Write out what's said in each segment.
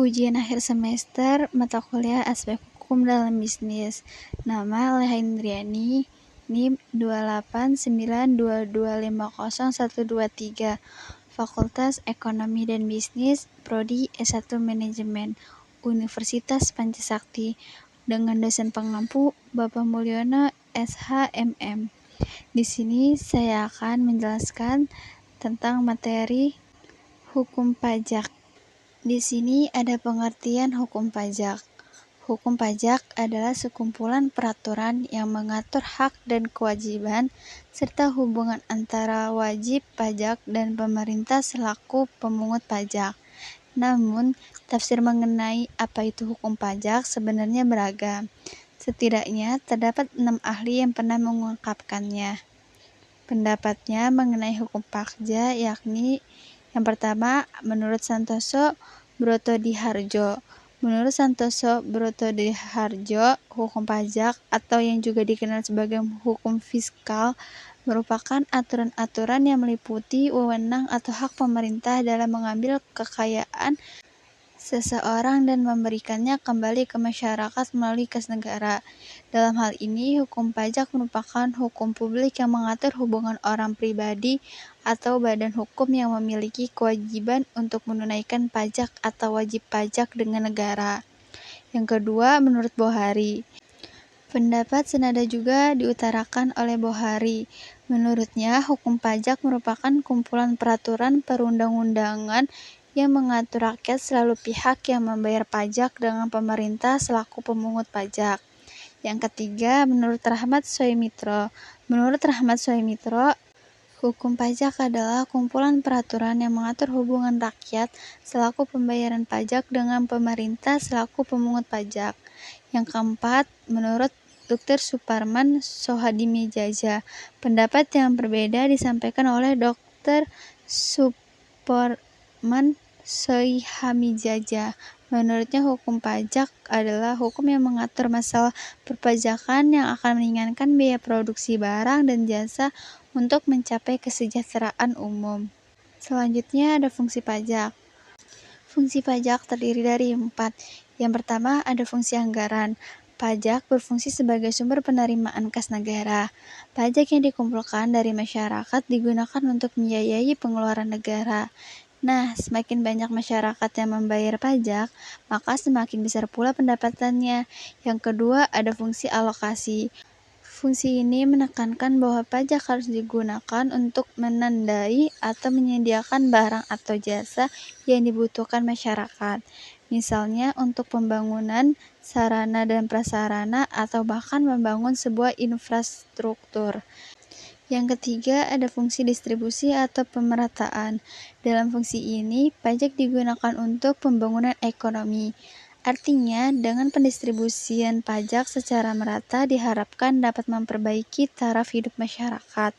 Ujian akhir semester mata kuliah aspek hukum dalam bisnis. Nama Leha Indriani, NIM 28922501123, Fakultas Ekonomi dan Bisnis, Prodi S1 Manajemen, Universitas Pancasakti, dengan dosen pengampu Bapak Mulyono SHMM. Di sini saya akan menjelaskan tentang materi hukum pajak. Di sini ada pengertian hukum pajak. Hukum pajak adalah sekumpulan peraturan yang mengatur hak dan kewajiban serta hubungan antara wajib pajak dan pemerintah selaku pemungut pajak. Namun, tafsir mengenai apa itu hukum pajak sebenarnya beragam. Setidaknya terdapat 6 ahli yang pernah mengungkapkannya. Pendapatnya mengenai hukum pajak yakni yang pertama, menurut Santoso Brotodihardjo. Menurut Santoso Brotodihardjo, hukum pajak atau yang juga dikenal sebagai hukum fiskal merupakan aturan-aturan yang meliputi wewenang atau hak pemerintah dalam mengambil kekayaan seseorang dan memberikannya kembali ke masyarakat melalui kas negara. Dalam hal ini, hukum pajak merupakan hukum publik yang mengatur hubungan orang pribadi atau badan hukum yang memiliki kewajiban untuk menunaikan pajak atau wajib pajak dengan negara. Yang kedua, menurut Bohari. Pendapat senada juga diutarakan oleh Bohari. Menurutnya, hukum pajak merupakan kumpulan peraturan perundang-undangan yang mengatur rakyat selalu pihak yang membayar pajak dengan pemerintah selaku pemungut pajak. Yang ketiga, menurut Rahmat Soemitro. Menurut Rahmat Soemitro, hukum pajak adalah kumpulan peraturan yang mengatur hubungan rakyat selaku pembayaran pajak dengan pemerintah selaku pemungut pajak. Yang keempat, menurut Dr. Suparman Sohadimijaja. Pendapat yang berbeda disampaikan oleh Dr. Suparman Sohadimijaja. Menurutnya hukum pajak adalah hukum yang mengatur masalah perpajakan yang akan meringankan biaya produksi barang dan jasa untuk mencapai kesejahteraan umum. Selanjutnya ada fungsi pajak. Fungsi pajak terdiri dari 4. Yang pertama ada fungsi anggaran. Pajak berfungsi sebagai sumber penerimaan kas negara. Pajak yang dikumpulkan dari masyarakat digunakan untuk membiayai pengeluaran negara. Nah, semakin banyak masyarakat yang membayar pajak, maka semakin besar pula pendapatannya. Yang kedua, ada fungsi alokasi. Fungsi ini menekankan bahwa pajak harus digunakan untuk menandai atau menyediakan barang atau jasa yang dibutuhkan masyarakat. Misalnya untuk pembangunan sarana dan prasarana atau bahkan membangun sebuah infrastruktur. Yang ketiga, ada fungsi distribusi atau pemerataan. Dalam fungsi ini, pajak digunakan untuk pembangunan ekonomi. Artinya, dengan pendistribusian pajak secara merata diharapkan dapat memperbaiki taraf hidup masyarakat.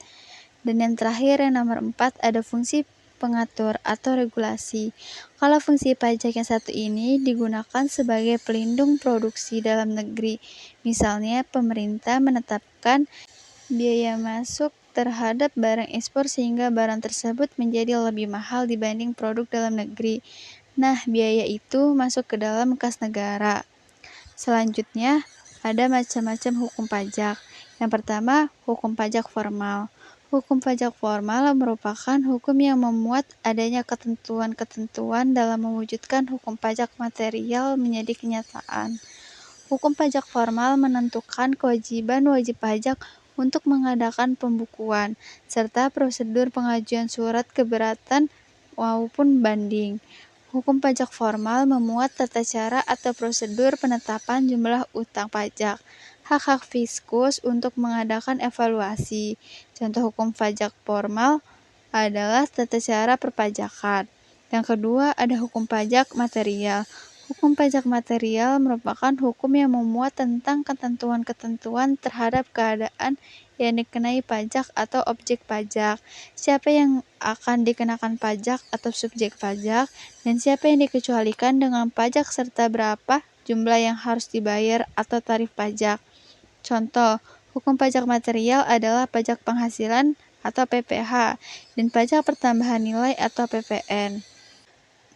Dan yang terakhir, yang nomor 4, ada fungsi pengatur atau regulasi. Kalau fungsi pajak yang satu ini digunakan sebagai pelindung produksi dalam negeri. Misalnya, pemerintah menetapkan biaya masuk terhadap barang ekspor sehingga barang tersebut menjadi lebih mahal dibanding produk dalam negeri. Nah, biaya itu masuk ke dalam kas negara. Selanjutnya, ada macam-macam hukum pajak. Yang pertama, hukum pajak formal. Hukum pajak formal merupakan hukum yang memuat adanya ketentuan-ketentuan dalam mewujudkan hukum pajak material menjadi kenyataan. Hukum pajak formal menentukan kewajiban wajib pajak untuk mengadakan pembukuan, serta prosedur pengajuan surat keberatan maupun banding. Hukum pajak formal memuat tata cara atau prosedur penetapan jumlah utang pajak, hak-hak fiskus untuk mengadakan evaluasi. Contoh hukum pajak formal adalah tata cara perpajakan. Yang kedua, ada hukum pajak material. Hukum pajak material merupakan hukum yang memuat tentang ketentuan-ketentuan terhadap keadaan yang dikenai pajak atau objek pajak, siapa yang akan dikenakan pajak atau subjek pajak, dan siapa yang dikecualikan dengan pajak serta berapa jumlah yang harus dibayar atau tarif pajak. Contoh, hukum pajak material adalah pajak penghasilan atau PPh dan pajak pertambahan nilai atau PPN.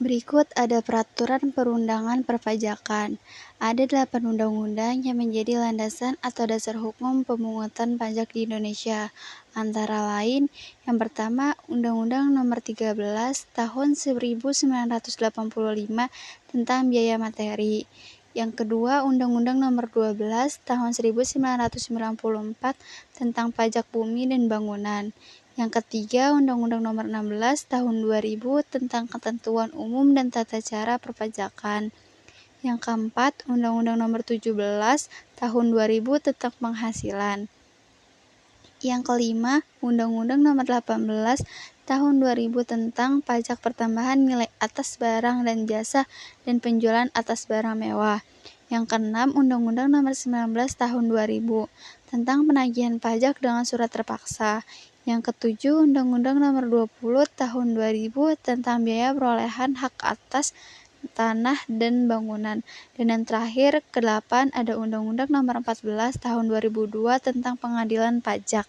Berikut ada peraturan perundangan perpajakan. Ada 8 undang-undang yang menjadi landasan atau dasar hukum pemungutan pajak di Indonesia. Antara lain, yang pertama Undang-Undang Nomor 13 Tahun 1985 tentang biaya materi. Yang kedua, Undang-Undang Nomor 12 Tahun 1994 tentang pajak bumi dan bangunan. Yang ketiga, Undang-Undang Nomor 16 Tahun 2000 tentang ketentuan umum dan tata cara perpajakan. Yang keempat, Undang-Undang Nomor 17 Tahun 2000 tentang penghasilan. Yang kelima, Undang-Undang Nomor 18 Tahun 2000 tentang pajak pertambahan nilai atas barang dan jasa dan penjualan atas barang mewah. Yang keenam, Undang-Undang Nomor 19 Tahun 2000 tentang penagihan pajak dengan surat terpaksa. Yang ketujuh, Undang-Undang Nomor 20 Tahun 2000 tentang biaya perolehan hak atas tanah dan bangunan. Dan yang terakhir, ke-8 ada Undang-Undang Nomor 14 Tahun 2002 tentang pengadilan pajak.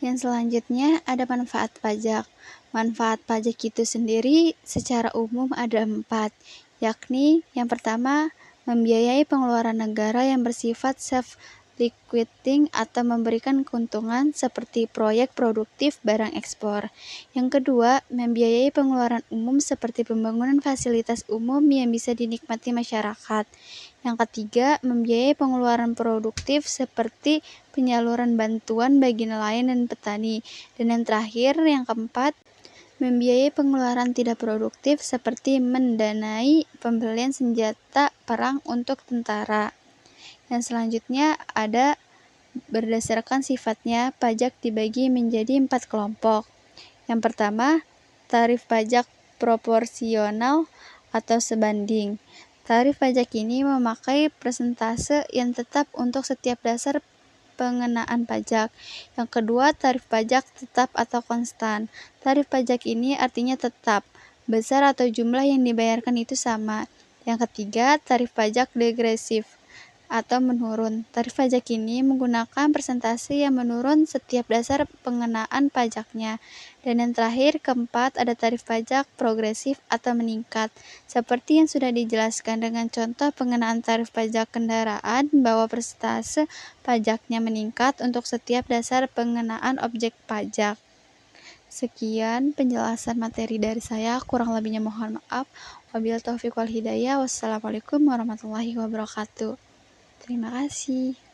Yang selanjutnya ada manfaat pajak. Manfaat pajak itu sendiri secara umum ada 4, yakni yang pertama, membiayai pengeluaran negara yang bersifat self-liquidating atau memberikan keuntungan seperti proyek produktif barang ekspor. Yang kedua, membiayai pengeluaran umum seperti pembangunan fasilitas umum yang bisa dinikmati masyarakat. Yang ketiga, membiayai pengeluaran produktif seperti penyaluran bantuan bagi nelayan dan petani. Dan yang terakhir, yang keempat, membiayai pengeluaran tidak produktif seperti mendanai pembelian senjata perang untuk tentara. Yang selanjutnya ada berdasarkan sifatnya, pajak dibagi menjadi 4 kelompok. Yang pertama, tarif pajak proporsional atau sebanding. Tarif pajak ini memakai persentase yang tetap untuk setiap dasar pengenaan pajak. Yang kedua, tarif pajak tetap atau konstan. Tarif pajak ini artinya tetap, besar atau jumlah yang dibayarkan itu sama. Yang ketiga, tarif pajak degresif atau menurun. Tarif pajak ini menggunakan persentase yang menurun setiap dasar pengenaan pajaknya. Dan yang terakhir, keempat, ada tarif pajak progresif atau meningkat. Seperti yang sudah dijelaskan dengan contoh pengenaan tarif pajak kendaraan bahwa persentase pajaknya meningkat untuk setiap dasar pengenaan objek pajak. Sekian penjelasan materi dari saya, kurang lebihnya mohon maaf. Wabillahi taufiq wal hidayah. Wassalamualaikum warahmatullahi wabarakatuh. Terima kasih.